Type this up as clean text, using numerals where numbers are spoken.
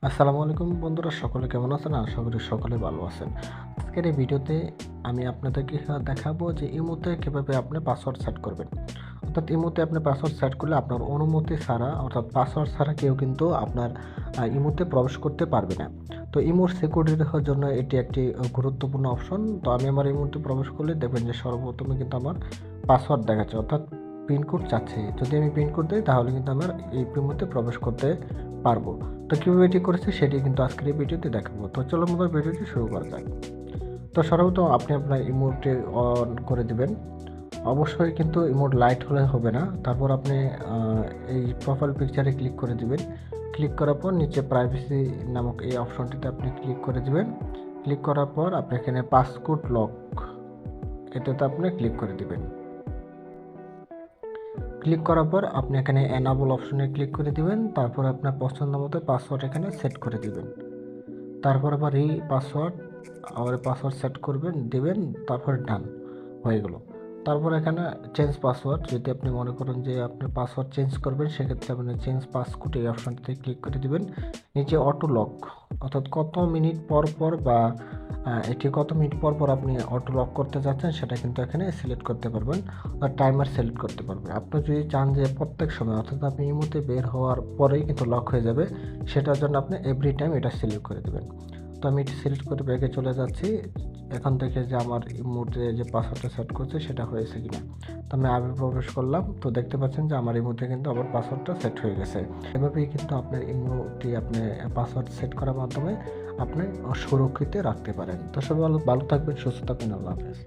আসসালামু আলাইকুম বন্ধুরা, সকলে কেমন আছেন? আশা করি সকলে ভালো আছেন। আজকের এই ভিডিওতে আমি আপনাদেরকে দেখাবো যে ইমোতে কিভাবে আপনি পাসওয়ার্ড সেট করবেন। অর্থাৎ ইমোতে আপনি পাসওয়ার্ড সেট করলে আপনার অনুমতি ছাড়া, অর্থাৎ পাসওয়ার্ড ছাড়া কেউ কিন্তু আপনার ইমোতে প্রবেশ করতে পারবে না। তো ইমোর সিকিউরিটি রাখার জন্য এটি একটি গুরুত্বপূর্ণ অপশন। তো আমি আমার ইমোতে প্রবেশ করলে দেখবেন যে সর্বপ্রথমে কিন্তু আমার পাসওয়ার্ড দেখাচ্ছে, অর্থাৎ পিনকোড চাচ্ছে। যদি আমি পিনকোড দিই তাহলে কিন্তু আমার এই ইমোতে প্রবেশ করতে পারবো। তো কীভাবে এটি করেছি সেটি কিন্তু আজকের এই ভিডিওতে দেখাবো। তো চলো আমাদের ভিডিওটি শুরু করা যাক। তো সর্বপ্রথম আপনি আপনার ইমোটটি অন করে দিবেন। অবশ্যই কিন্তু ইমোট লাইট হলে হবে না। তারপর আপনি এই প্রোফাইল পিকচারে ক্লিক করে দিবেন। ক্লিক করার পর নিচে প্রাইভেসি নামক এই অপশনটিতে আপনি ক্লিক করে দিবেন। ক্লিক করার পর আপনি এখানে পাসকোড লক এটাতে আপনি ক্লিক করে দিবেন। ক্লিক করার পর আপনি এখানে এনাবল অপশনে ক্লিক করে দিবেন। তারপর আপনার পছন্দ মতো পাসওয়ার্ড এখানে সেট করে দিবেন। তারপর আবার এই পাসওয়ার্ড সেট করবেন, দিবেন, তারপর ডান হয়ে গেল। তারপর এখানে চেঞ্জ পাসওয়ার্ড, যদি আপনি মনে করেন যে আপনি পাসওয়ার্ড চেঞ্জ করবেন সেক্ষেত্রে আপনি চেঞ্জ পাসকোড এই অপশনটিতে ক্লিক করে দিবেন। নিচে অটো লক, অর্থাৎ কত মিনিট পর পর বা এটি কত মিনিট পর পর আপনি অটো লক করতে যাচ্ছেন সেটা কিন্তু এখানে সিলেক্ট করতে পারবেন বা টাইমার সিলেক্ট করতে পারবেন। আপনি যদি চান যে প্রত্যেক সময়, অর্থাৎ আপনি ইমোতে বের হওয়ার পরেই কিন্তু লক হয়ে যাবে, সেটার জন্য আপনি এভরি টাইম এটা সিলেক্ট করে দেবেন। তো আমি এটি সিলেক্ট করে ব্যাগে চলে যাচ্ছি। এখন থেকে যে আমার ইমোতে যে পাসওয়ার্ডটা সেট করছে সেটা হয়েছে কিনা। তো আমি আবার প্রবেশ করলাম। তো দেখতে পাচ্ছেন যে আমার ইমোতে কিন্তু আবার পাসওয়ার্ডটা সেট হয়ে গেছে। এভাবেই কিন্তু আপনার ইমোটি আপনি পাসওয়ার্ড সেট করার মাধ্যমে আপনি সুরক্ষিত রাখতে পারেন। তো সবাই ভালো থাকবেন, সুস্থ থাকবেন। আল্লাহ হাফেজ।